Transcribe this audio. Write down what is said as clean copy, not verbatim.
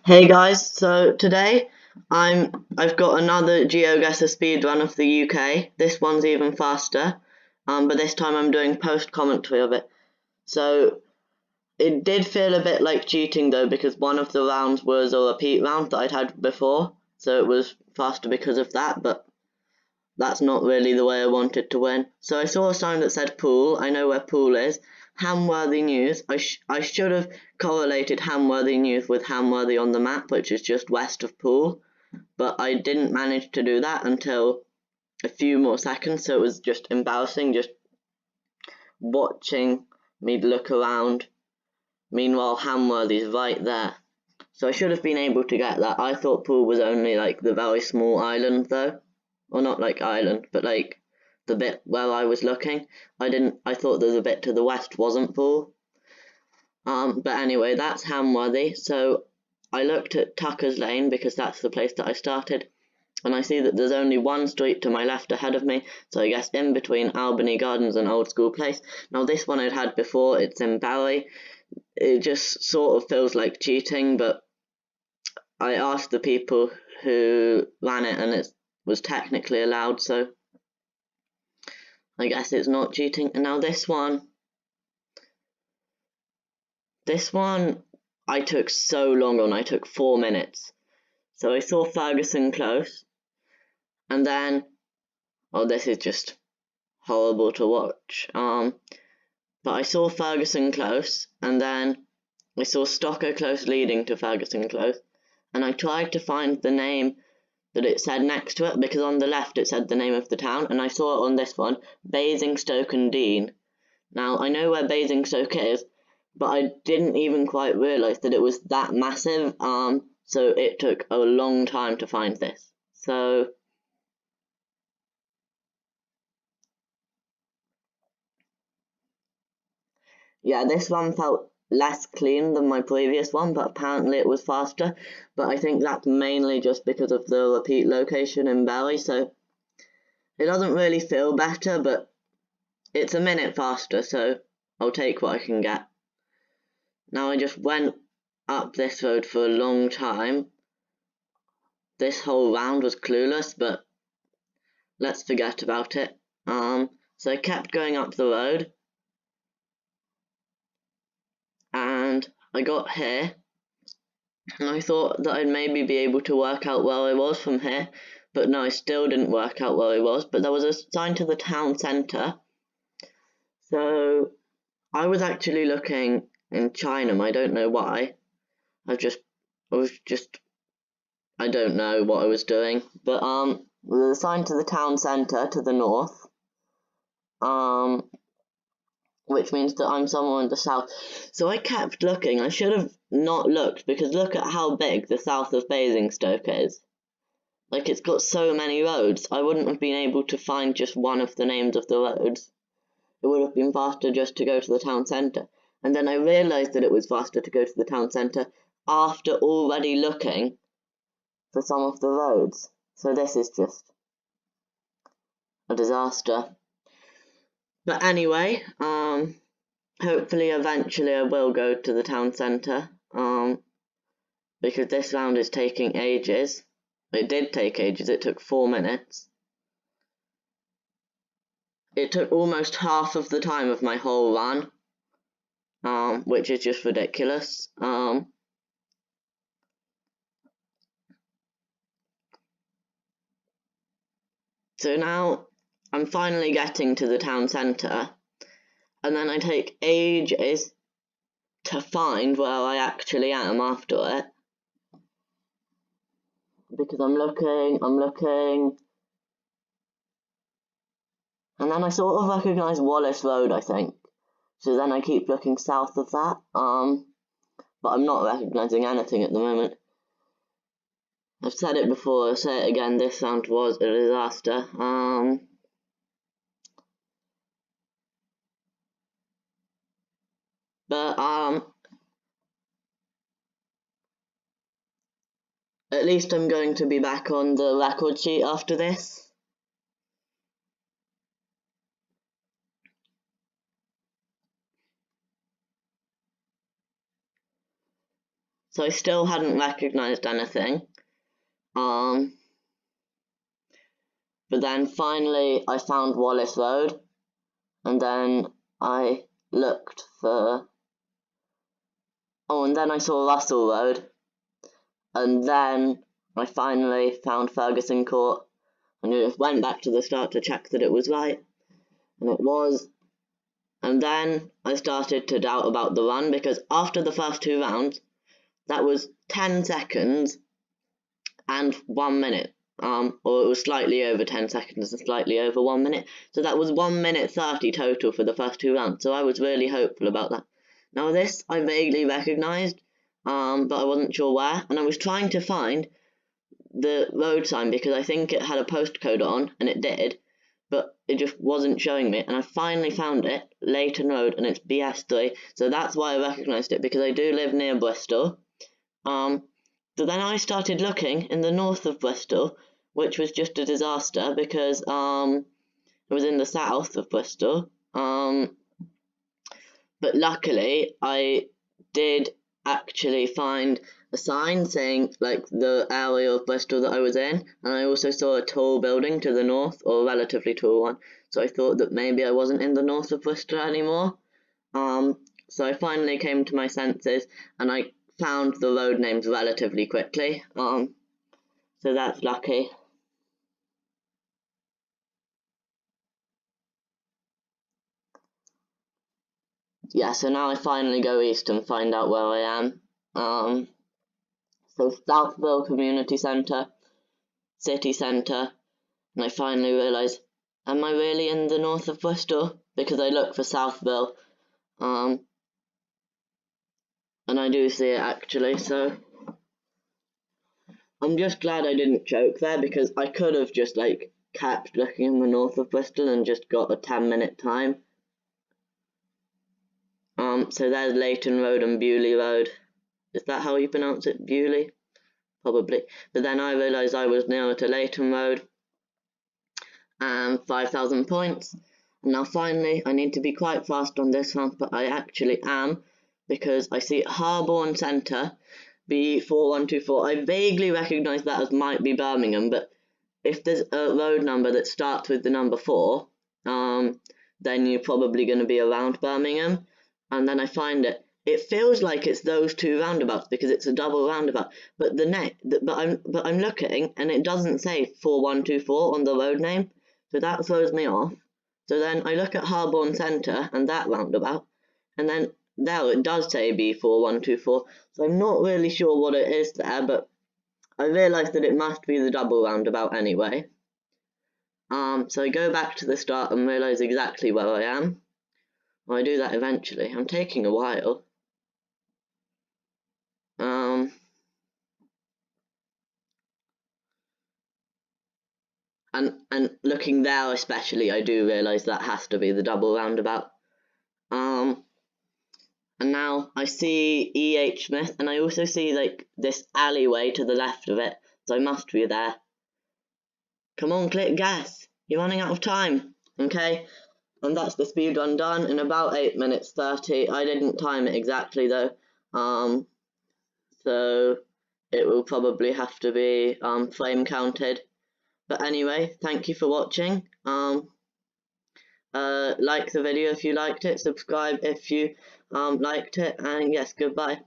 Hey guys, so today I've got another GeoGuessr speedrun of the UK. This one's even faster, but this time I'm doing post commentary of it. So it did feel a bit like cheating though, because one of the rounds was a repeat round that I'd had before, so it was faster because of that, but that's not really the way I wanted to win. So I saw a sign that said Pool. I know where Pool is. Hamworthy News. I should have correlated Hamworthy News with Hamworthy on the map, which is just west of Pool, but I didn't manage to do that until a few more seconds, so it was just embarrassing just watching me look around. Meanwhile, Hamworthy's right there. So I should have been able to get that. I thought Pool was only like the very small island though. Or not like island, but like the bit where I was looking. I thought that the bit to the west wasn't Pool. But anyway, that's Hamworthy. So I looked at Tucker's Lane because that's the place that I started, and I see that there's only one street to my left ahead of me, so I guess in between Albany Gardens and Old School Place. Now this one I'd had before, it's in Barry. It just sort of feels like cheating, but I asked the people who ran it and it was technically allowed, so I guess it's not cheating. And now this one I took so long on. I took 4 minutes. So I saw Ferguson close, and then, oh, this is just horrible to watch. But I saw Ferguson close, and then I saw Stocker close leading to Ferguson close, and I tried to find the name that it said next to it, because on the left it said the name of the town, and I saw it on this one, Basingstoke-on-Deane. Now, I know where Basingstoke is, but I didn't even quite realise that it was that massive, so it took a long time to find this. So yeah, this one felt less clean than my previous one, but apparently it was faster. But I think that's mainly just because of the repeat location in Barry, so it doesn't really feel better, but it's a minute faster, so I'll take what I can get. Now I just went up this road for a long time. This whole round was clueless, but let's forget about it. So I kept going up the road, and I got here, and I thought that I'd maybe be able to work out where I was from here, but no, I still didn't work out where I was, but there was a sign to the town centre, so I was actually looking in Chinam. I don't know why. I don't know what I was doing, but there's a sign to the town centre to the north, which means that I'm somewhere in the south. So I kept looking. I should have not looked, because look at how big the south of Basingstoke is. Like, it's got so many roads. I wouldn't have been able to find just one of the names of the roads. It would have been faster just to go to the town centre. And then I realised that it was faster to go to the town centre after already looking for some of the roads. So this is just a disaster. But anyway, hopefully eventually I will go to the town centre, because this round is taking ages. It did take ages, it took 4 minutes. It took almost half of the time of my whole run, which is just ridiculous. So now I'm finally getting to the town centre, and then I take ages to find where I actually am after it, because I'm looking, and then I sort of recognise Wallace Road, I think. So then I keep looking south of that, but I'm not recognising anything at the moment. I've said it before, I'll say it again, this round was a disaster. But at least I'm going to be back on the record sheet after this. so I still hadn't recognised anything. But then finally I found Wallace Road, and then I looked for... and then I saw Russell Road, and then I finally found Ferguson Court, and I just went back to the start to check that it was right, and it was. And then I started to doubt about the run, because after the first 2 rounds, that was 10 seconds and 1 minute. Or it was slightly over 10 seconds and slightly over 1 minute. So that was 1 minute 30 total for the first 2 rounds. So I was really hopeful about that. Now this I vaguely recognised, but I wasn't sure where. And I was trying to find the road sign, because I think it had a postcode on, and it did, but it just wasn't showing me. And I finally found it, Leighton Road, and it's BS3. So that's why I recognised it, because I do live near Bristol. So then I started looking in the north of Bristol, which was just a disaster, because it was in the south of Bristol. But luckily I did actually find a sign saying like the area of Bristol that I was in, and I also saw a tall building to the north, or a relatively tall one, so I thought that maybe I wasn't in the north of Bristol anymore. So I finally came to my senses, and I found the road names relatively quickly, so that's lucky. Yeah, so now I finally go east and find out where I am. So Southville Community Centre, City Centre, and I finally realise, am I really in the north of Bristol? Because I look for Southville, and I do see it actually, so I'm just glad I didn't choke there, because I could have just like kept looking in the north of Bristol and just got a 10-minute time. So there's Leighton Road and Bewley Road. Is that how you pronounce it? Bewley? Probably. But then I realised I was nearer to Leighton Road, and 5,000 points. And now finally, I need to be quite fast on this one, but I actually am, because I see Harborne Centre, B4124. I vaguely recognise that as might be Birmingham, but if there's a road number that starts with the number 4, then you're probably going to be around Birmingham. And then I find it. It feels like it's those 2 roundabouts, because it's a double roundabout. But I'm looking, and it doesn't say 4124 on the road name, so that throws me off. So then I look at Harborne Centre and that roundabout, and then there it does say B4124. So I'm not really sure what it is there, but I realise that it must be the double roundabout anyway. So I go back to the start and realise exactly where I am. Well, I do that eventually. I'm taking a while. And looking there especially, I do realise that has to be the double roundabout. And now I see E.H. Smith, and I also see like this alleyway to the left of it, so I must be there. Come on, click guess. You're running out of time. Okay, and that's the speed run done in about 8 minutes 30. I didn't time it exactly though, so it will probably have to be frame counted. But anyway, thank you for watching. Like the video if you liked it, subscribe if you liked it, and yes, goodbye.